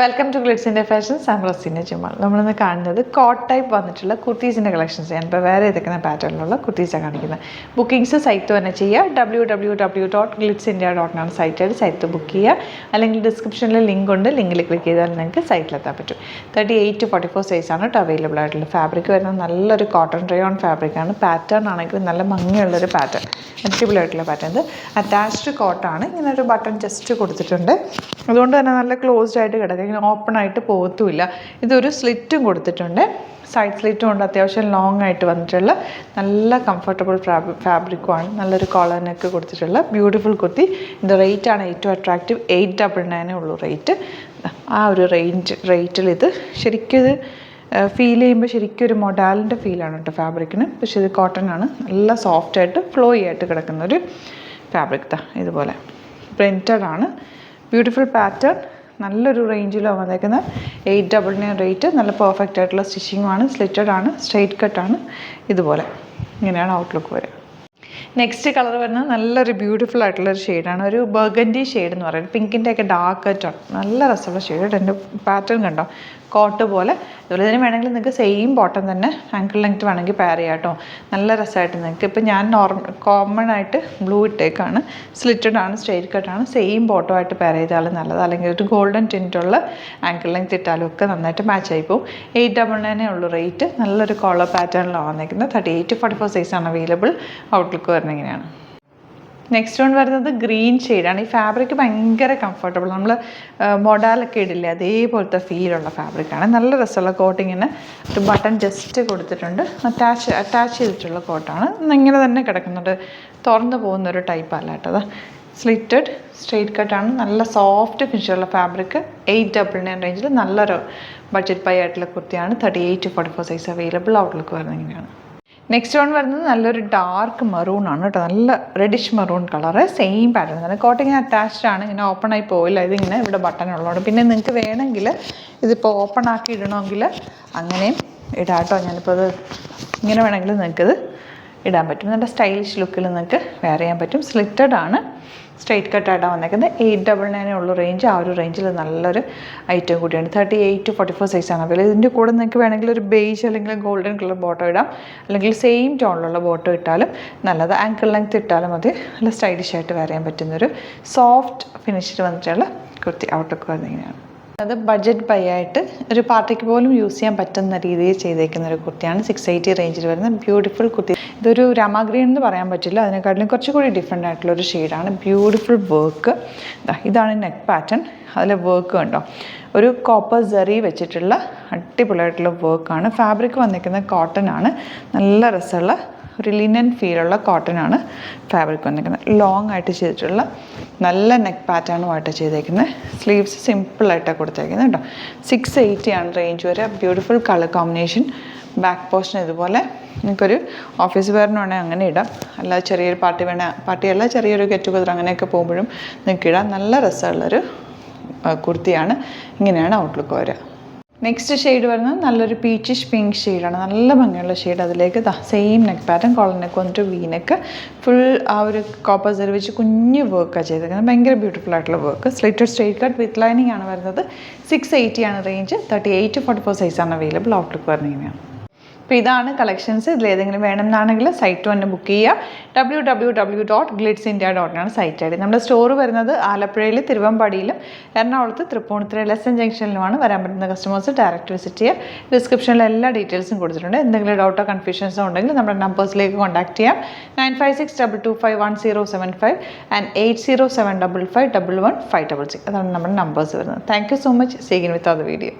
Welcome to Glitz India fashions. I am Raseena Jamal. നമ്മളിന്ന് കാണുന്നത് coat type വന്നിട്ടുള്ള കുർത്തീസിൻ്റെ കളക്ഷൻസ് ഞാൻ ഇപ്പോൾ വേറെ ഏതൊക്കെ പാറ്റേണിലുള്ള കുർത്തീസാണ് കാണിക്കുന്നത്. ബുക്കിംഗ്സ് സൈറ്റ് തന്നെ ചെയ്യുക. www.glitzindia.com സൈറ്റ് ബുക്ക് ചെയ്യുക. അല്ലെങ്കിൽ ഡിസ്ക്രിപ്ഷനിൽ ലിങ്ക് ഉണ്ട്, ലിങ്കിൽ ക്ലിക്ക് ചെയ്താൽ നിങ്ങൾക്ക് സൈറ്റിലെത്താൻ പറ്റും. 38 to 44 സൈസാണ് കേട്ടോ അവൈലബിൾ ആയിട്ടുള്ളത്. ഫാബ്രിക് വരുന്നത് നല്ലൊരു കോട്ടൺ റയോൺ ഫാബ്രിക്കാണ്. പാറ്റേൺ ആണെങ്കിൽ നല്ല ഭംഗിയുള്ളൊരു പാറ്റേൺ, അടിപൊളിയായിട്ടുള്ള പാറ്റേൺ. ഇത് അറ്റാച്ച്ഡ് കോട്ടാണ്. ഇങ്ങനെ ഒരു ബട്ടൺ ജസ്റ്റ് കൊടുത്തിട്ടുണ്ട്. അതുകൊണ്ട് തന്നെ നല്ല ക്ലോസ്ഡ് ആയിട്ട് കിടക്കും, ഇങ്ങനെ ഓപ്പൺ ആയിട്ട് പോകത്തുമില്ല. ഇതൊരു സ്ലിറ്റും കൊടുത്തിട്ടുണ്ട്, സൈഡ് സ്ലിറ്റും ഉണ്ട്. അത്യാവശ്യം ലോങ് ആയിട്ട് വന്നിട്ടുള്ള നല്ല കംഫർട്ടബിൾ ഫാബ്രിക്കുമാണ്. നല്ലൊരു കോളറിനൊക്കെ കൊടുത്തിട്ടുള്ള ബ്യൂട്ടിഫുൾ കുർത്തി. ഇത് റേറ്റാണ് ഏറ്റവും അട്രാക്റ്റീവ്. 899 ഉള്ളൂ റേറ്റ്. ആ ഒരു റേറ്റിൽ ഇത് ശരിക്കും ഇത് ഫീൽ ചെയ്യുമ്പോൾ ശരിക്കും ഒരു മൊഡാലിൻ്റെ ഫീലാണ് കേട്ടോ ഫാബ്രിക്കിന്. പക്ഷേ ഇത് കോട്ടൺ ആണ്, നല്ല സോഫ്റ്റായിട്ട് ഫ്ലോയി ആയിട്ട് കിടക്കുന്നൊരു ഫാബ്രിക്. ഇതുപോലെ പ്രിൻറ്റഡ് ആണ്, ബ്യൂട്ടിഫുൾ പാറ്റേൺ. നല്ലൊരു റേഞ്ചിലാണ് വന്നേക്കുന്നത്. 899 റേറ്റ്. നല്ല പെർഫെക്റ്റ് ആയിട്ടുള്ള സ്റ്റിച്ചിങ്ങുമാണ്, സ്ലിറ്റഡ് ആണ്, സ്ട്രെയിറ്റ് കട്ടാണ്. ഇതുപോലെ ഇങ്ങനെയാണ് ഔട്ട്ലുക്ക് വരിക. നെക്സ്റ്റ് കളർ വരുന്നത് നല്ലൊരു ബ്യൂട്ടിഫുൾ ആയിട്ടുള്ളൊരു ഷെയ്ഡാണ്. ഒരു ബർഗൻഡി ഷെയ്ഡ് എന്ന് പറയുന്നത്, പിങ്കിൻ്റെ ഒക്കെ ഡാർക്ക് ടോൺ. നല്ല രസമുള്ള ഷെയ്ഡ്. എൻ്റെ പാറ്റേൺ കണ്ടോ, കോട്ട് പോലെ. അതുപോലെ ഇതിന് വേണമെങ്കിൽ നിങ്ങൾക്ക് സെയിം ബോട്ടം തന്നെ ആങ്കിൾ ലെങ്ത് വേണമെങ്കിൽ പെയർ ചെയ്യാം കേട്ടോ. നല്ല രസമായിട്ട് നിങ്ങൾക്ക്. ഇപ്പം ഞാൻ കോമൺ ആയിട്ട് ബ്ലൂ ഇട്ടേക്കാണ്, സ്ലിറ്റഡ് ആണ്, സ്ട്രെയിറ്റ് കട്ടാണ്. സെയിം ബോട്ടമായിട്ട് പെയർ ചെയ്താലും നല്ലത്. അല്ലെങ്കിൽ ഒരു ഗോൾഡൻ ടിൻറ്റുള്ള ആങ്കിൾ ലെങ്ത് ഇട്ടാലും ഒക്കെ നന്നായിട്ട് മാച്ച് ആയി പോകും. 899 ഉള്ളൂ റേറ്റ്. നല്ലൊരു കോളർ പാറ്റേണിലാണ് വന്നിരിക്കുന്നത്. 38 to 44 സൈസാണ് അവൈലബിൾ. ഔട്ട്ലുക്ക് വരുന്നത് ഇങ്ങനെയാണ്. നെക്സ്റ്റ് വൺ വരുന്നത് ഗ്രീൻ ഷെയ്ഡാണ്. ഈ ഫാബ്രിക് ഭയങ്കര കംഫർട്ടബിൾ. നമ്മൾ മൊഡാലൊക്കെ ഇടില്ലേ, അതേപോലത്തെ ഫീലുള്ള ഫാബ്രിക്കാണ്. നല്ല രസമുള്ള കോട്ടിങ്ങിന് ഒരു ബട്ടൺ ജസ്റ്റ് കൊടുത്തിട്ടുണ്ട്. അറ്റാച്ച് ചെയ്തിട്ടുള്ള കോട്ടാണ്. ഇങ്ങനെ തന്നെ കിടക്കുന്നുണ്ട്, തുറന്നു പോകുന്നൊരു ടൈപ്പ് അല്ല കേട്ടോ. സ്ലിറ്റഡ് സ്ട്രെയിറ്റ് കട്ടാണ്. നല്ല സോഫ്റ്റ് ഫിനിഷുള്ള ഫാബ്രിക്. 899 റേഞ്ചിൽ നല്ലൊരു ബഡ്ജറ്റ് ബൈ ആയിട്ടുള്ള കുർത്തിയാണ്. 38 to 44 സൈസ് അവൈലബിൾ. ഔട്ട്ലുക്ക് വരുന്നത് ഇങ്ങനെയാണ്. നെക്സ്റ്റ് വൺ വരുന്നത് നല്ലൊരു ഡാർക്ക് മെറൂൺ ആണ് കേട്ടോ. നല്ല reddish maroon colour. Same pattern തന്നെ. കോട്ടിങ്ങനെ അറ്റാച്ച്ഡ് ആണ്, ഇങ്ങനെ ഓപ്പൺ ആയി പോയില്ല. ഇതിങ്ങനെ ഇവിടെ ബട്ടൺ ഉള്ളതുകൊണ്ട്. പിന്നെ നിങ്ങൾക്ക് വേണമെങ്കിൽ ഇതിപ്പോൾ ഓപ്പൺ ആക്കി ഇടണമെങ്കിൽ അങ്ങനെയും ഇടാം കേട്ടോ. ഞാനിപ്പോൾ അത് ഇങ്ങനെ വേണമെങ്കിൽ നിങ്ങൾക്കിത് ഇടാൻ പറ്റും. നല്ല സ്റ്റൈലിഷ് ലുക്കിൽ നിങ്ങൾക്ക് വെയർ ചെയ്യാൻ പറ്റും. സ്ലിറ്റഡ് ആണ്, സ്ട്രെയിറ്റ് കട്ടായിട്ടാണ് വന്നേക്കുന്നത്. 899 ഉള്ള റേഞ്ച്. ആ ഒരു റേഞ്ചിൽ നല്ലൊരു ഐറ്റം കൂടിയാണ്. 38 to 44 സൈസാണ് അവൈലബിൾ. ഇതിൻ്റെ കൂടെ നിങ്ങൾക്ക് വേണമെങ്കിൽ ഒരു ബേജ് അല്ലെങ്കിൽ ഗോൾഡൻ കളർ ബോട്ടം ഇടാം, അല്ലെങ്കിൽ സെയിം ടോണിലുള്ള ബോട്ടം ഇട്ടാലും നല്ലത്. ആങ്കിൾ ലെങ്ത് ഇട്ടാലും മതി. നല്ല സ്റ്റൈലിഷ് ആയിട്ട് വെയർ ചെയ്യാൻ പറ്റുന്നൊരു സോഫ്റ്റ് ഫിനിഷിൽ വന്നിട്ടുള്ള കുർത്തി. ഔട്ട്ലുക്ക് വരുന്നതിങ്ങനെയാണ്. അത് ബഡ്ജറ്റ് ബൈ ആയിട്ട് ഒരു പാർട്ടിക്ക് പോലും യൂസ് ചെയ്യാൻ പറ്റുന്ന രീതിയിൽ ചെയ്തേക്കുന്ന ഒരു കുർത്തിയാണ്. 680 റേഞ്ചിൽ വരുന്ന ബ്യൂട്ടിഫുൾ കുർത്തി. ഇതൊരു രാമ ഗ്രീൻ എന്ന് പറയാൻ പറ്റില്ല, അതിനെക്കാട്ടിലും കുറച്ചുകൂടി ഡിഫറെൻ്റ് ആയിട്ടുള്ളൊരു ഷെയ്ഡാണ്. Beautiful work. ഇതാണ് നെക്ക് പാറ്റേൺ. അതിലെ വർക്ക് കണ്ടോ, ഒരു കോപ്പർ സെറി വെച്ചിട്ടുള്ള അടിപൊളിയായിട്ടുള്ള വർക്കാണ്. ഫാബ്രിക് വന്നിരിക്കുന്നത് കോട്ടൺ ആണ്. നല്ല രസമുള്ള ഒരു ലിനൻ ഫീലുള്ള കോട്ടൺ ആണ് ഫാബ്രിക് വന്നിരിക്കുന്നത്. ലോങ് ആയിട്ട് ചെയ്തിട്ടുള്ള നല്ല നെക്ക് പാറ്റേണുമായിട്ട് ചെയ്തേക്കുന്നത്. സ്ലീവ്സ് സിമ്പിളായിട്ടാണ് കൊടുത്തേക്കുന്നത് കേട്ടോ. 680 ആണ് റേഞ്ച് വരെ. Beautiful colour combination. Back portion ഇതുപോലെ. നിങ്ങൾക്കൊരു ഓഫീസ് വെയറിന് വേണമെങ്കിൽ അങ്ങനെ ഇടാം, അല്ലാതെ ചെറിയൊരു പാർട്ടിയല്ല, ചെറിയൊരു ഗെറ്റ് ടുഗദർ അങ്ങനെയൊക്കെ പോകുമ്പോഴും നിങ്ങൾക്ക് ഇടാം. നല്ല രസമുള്ളൊരു കുർത്തിയാണ്. ഇങ്ങനെയാണ് ഔട്ട്ലുക്ക് വരിക. നെക്സ്റ്റ് ഷെയ്ഡ് വരുന്നത് നല്ലൊരു പീച്ചിഷ് പിങ്ക് ഷെയ്ഡാണ്. നല്ല ഭംഗിയുള്ള ഷെയ്ഡ്. അതിലേക്ക് same neck pattern, collar neck വന്നിട്ട് വി നെക്ക്, ഫുൾ ആ ഒരു കോപ്പർ സെറി വെച്ച് കുഞ്ഞ് വർക്കാണ് ചെയ്തേക്കുന്നത്. ഭയങ്കര ബ്യൂട്ടിഫുൾ ആയിട്ടുള്ള work. Slitted straight cut with lining ആണ് വരുന്നത്. 680 ആണ് റേഞ്ച്. 38 to 44 സൈസാണ് അവൈലബിൾ. ഔട്ട്ലുക്ക് വരുന്നത് ഇങ്ങനെയാണ്. അപ്പോൾ ഇതാണ് കളക്ഷൻസ്. ഇതിലേതെങ്കിലും വേണമെന്നാണെങ്കിൽ സൈറ്റ് തന്നെ ബുക്ക് ചെയ്യുക. www.glitzindia.com site I D. നമ്മുടെ സ്റ്റോർ വരുന്നത് ആലപ്പുഴയിൽ, തിരുവമ്പാടിയിലും, എറണാകുളത്ത് തൃപ്പൂണിത്തുറ ലെസൺ ജംഗ്ഷനിലുമാണ്. വരാൻ പറ്റുന്ന കസ്റ്റമേഴ്സ് ഡയറക്റ്റ് വിസിറ്റ് ചെയ്യുക. ഡിസ്ക്രിപ്ഷനിൽ എല്ലാ ഡീറ്റെയിൽസും കൊടുത്തിട്ടുണ്ട്. എന്തെങ്കിലും ഡൗട്ടോ കൺഫ്യൂഷൻസോ ഉണ്ടെങ്കിൽ നമ്മുടെ നമ്പേഴ്സിലേക്ക് കോൺടാക്ട് ചെയ്യാം. 9562251075 ആൻഡ് 8075551156. അതാണ് നമ്മുടെ നമ്പേഴ്സ് വരുന്നത്. Thank you so much. See again with other video.